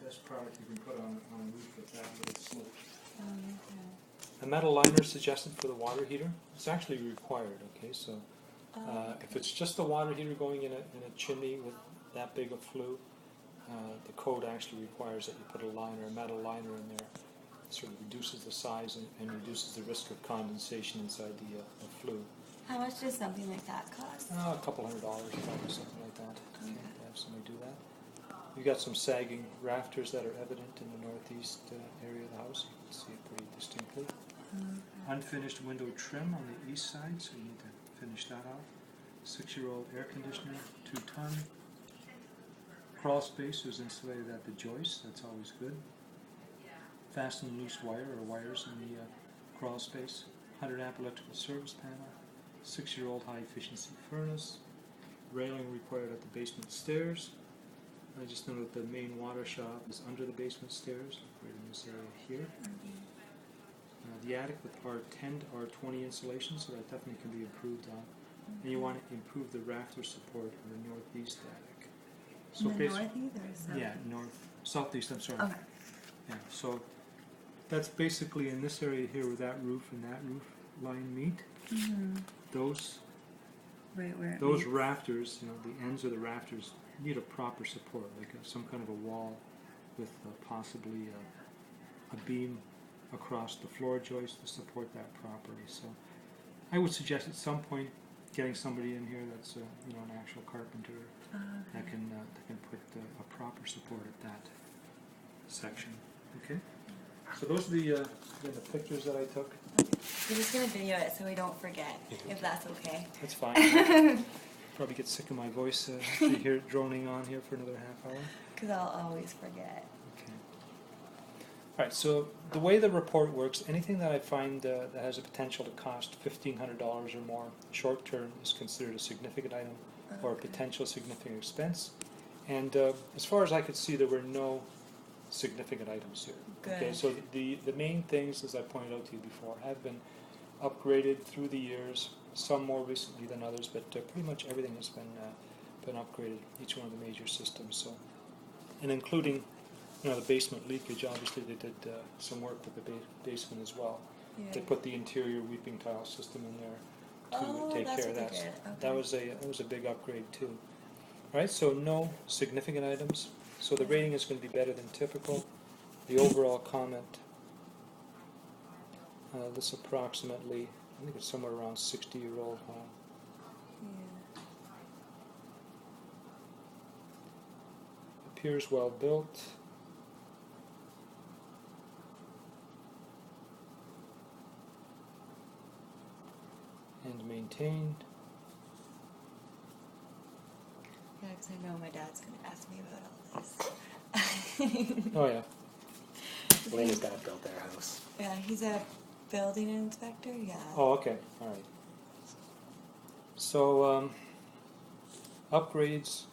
best product you can put on a roof with that little slope. Okay. A metal liner suggested for the water heater. It's actually required, okay? So if it's just the water heater going in a chimney with that big a flue, the code actually requires that you put a liner, a metal liner in there. It sort of reduces the size and reduces the risk of condensation inside the flue. How much does something like that cost? A couple $100, probably something like that. Okay. To have somebody do that. You've got some sagging rafters that are evident in the northeast area of the house. You can see it pretty distinctly. Unfinished window trim on the east side, so you need to finish that off. 6-year-old air conditioner, 2-ton. Crawl space is insulated at the joist, that's always good. Fasten loose wire or wires in the crawl space. 100 amp electrical service panel. 6-year-old high efficiency furnace. Railing required at the basement stairs. I just noted the main water shop is under the basement stairs, right in this area here. The attic with R10 to R20 insulation, so that definitely can be improved on. And you want to improve the rafter support on the northeast attic. So in the northeast or south? Yeah, southeast, I'm sorry. Okay. Yeah, so that's basically in this area here where that roof and that roof line meet. Those Right where it those meets. rafters, the ends of the rafters need a proper support, like some kind of a wall with possibly a beam across the floor joist to support that properly. So I would suggest at some point getting somebody in here that's an actual carpenter that can put a proper support at that section. Okay. So those are the pictures that I took. We're just gonna video it so we don't forget, if that's okay. That's fine. Probably get sick of my voice if you hear it droning on here for another half hour. Because I'll always forget. Okay. All right, so the way the report works, anything that I find that has a potential to cost $1,500 or more short term is considered a significant item or a potential significant expense. And as far as I could see, there were no significant items here. Good. Okay, so the main things, as I pointed out to you before, have been upgraded through the years, some more recently than others, but pretty much everything has been upgraded, each one of the major systems. So, and including the basement leakage, obviously they did some work with the basement as well. Yeah. They put the interior weeping tile system in there to take that's care of what that. they So did. that was a big upgrade too. All right, so no significant items. So the rating is going to be better than typical. The overall comment, this approximately, I think it's somewhere around 60-year-old home. Yeah. Appears well built. And maintained. Yeah, because I know my dad's going to ask me about all this. Oh yeah. Lena's got to build their house. Yeah, he's a building inspector, yeah. Oh, okay. All right. So, upgrades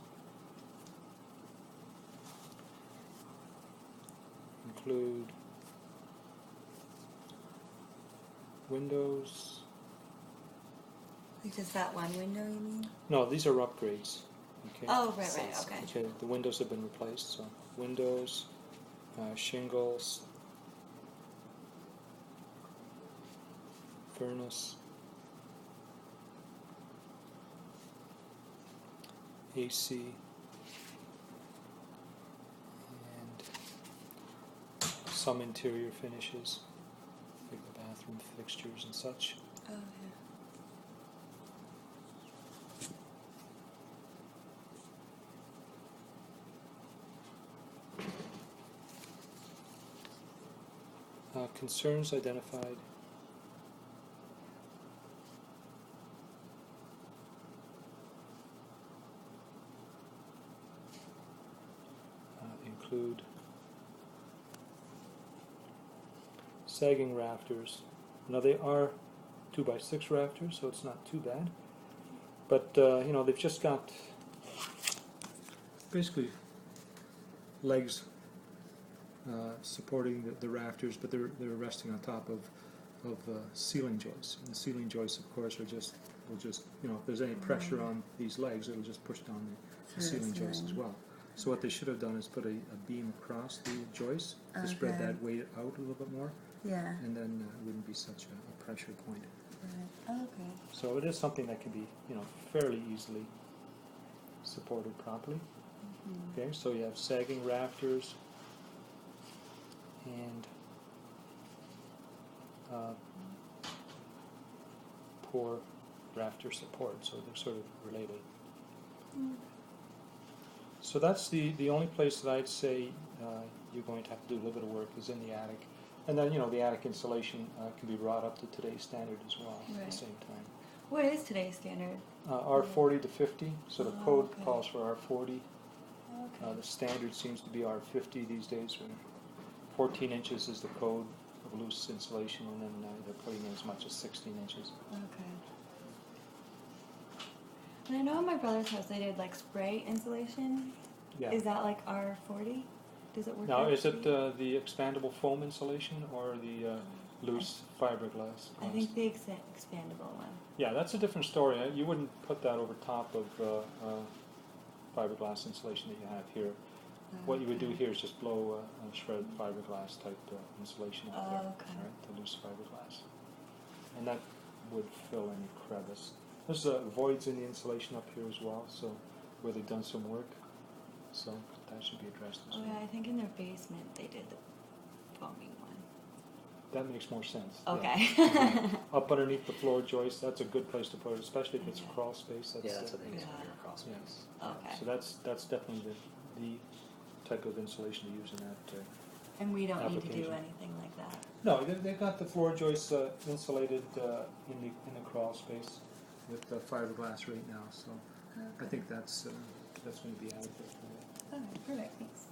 include windows. Like just that one window, you mean? No, these are upgrades. Okay. Oh, right, okay. Okay, the windows have been replaced. So, windows, shingles, furnace, AC, and some interior finishes, like the bathroom fixtures and such. Oh, Concerns identified. Include sagging rafters. Now they are 2x6 rafters, so it's not too bad. But they've just got basically legs supporting the rafters, but they're resting on top of ceiling joists. And the ceiling joists, of course, will just if there's any pressure on these legs, it'll just push down the ceiling joists as well. So what they should have done is put a beam across the joist to spread Okay. that weight out a little bit more, Yeah. and then it wouldn't be such a pressure point. Right. Okay. So it is something that can be, fairly easily supported properly. Okay, so you have sagging rafters and poor rafter support, so they're sort of related. So that's the only place that I'd say you're going to have to do a little bit of work is in the attic. And then, the attic insulation can be brought up to today's standard as well at Right. the same time. What is today's standard? R40 to 50, so the Oh, code okay. calls for R40. Okay. The standard seems to be R50 these days. 14 inches is the code of loose insulation, and then they're putting in as much as 16 inches. Okay. And I know at my brother's house they did like spray insulation. Yeah. Is that like R40? Does it work? Now, for is it R40? the expandable foam insulation or the loose fiberglass? I think the expandable one. Yeah, that's a different story. You wouldn't put that over top of fiberglass insulation that you have here. What you would do here is just blow a shredded fiberglass type insulation up there, Oh, okay. right, the loose fiberglass. And that would fill any crevice. There's voids in the insulation up here as well, so where they've done some work. So that should be addressed as Oh well. yeah, I think in their basement they did the foaming one. That makes more sense. Okay. Yeah. Up underneath the floor joist, that's a good place to put it, especially if it's Okay. crawl space. Yeah, that's what they use Yeah. for your crawl space. Yeah. Okay. So that's definitely the type of insulation to use in that. And we don't need to do application. anything like that. No, they've got the floor joists insulated in the crawl space with fiberglass right now. So I think that's going to be adequate for it. Alright, perfect, thanks.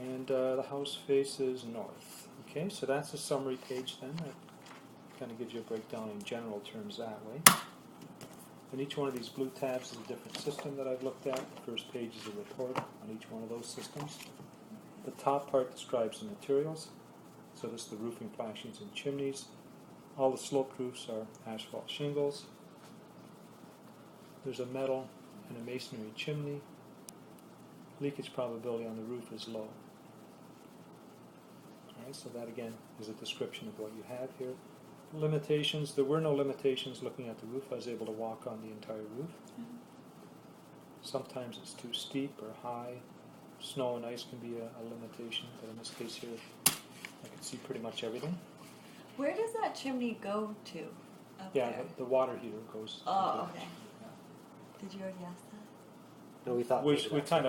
And the house faces north. Okay, so that's a summary page then. That kind of gives you a breakdown in general terms that way. And each one of these blue tabs is a different system that I've looked at. The first page is a report on each one of those systems. The top part describes the materials. So this is the roofing flashings and chimneys. All the sloped roofs are asphalt shingles. There's a metal and a masonry chimney. Leakage probability on the roof is low. Alright, so that again is a description of what you have here. Limitations, there were no limitations looking at the roof. I was able to walk on the entire roof. Sometimes it's too steep or high. Snow and ice can be a limitation, but in this case here, I can see pretty much everything. Where does that chimney go to? Up Yeah, there? the water heater goes. Oh, into it. okay. Yeah. Did you already ask that? No, we thought We maybe kind that's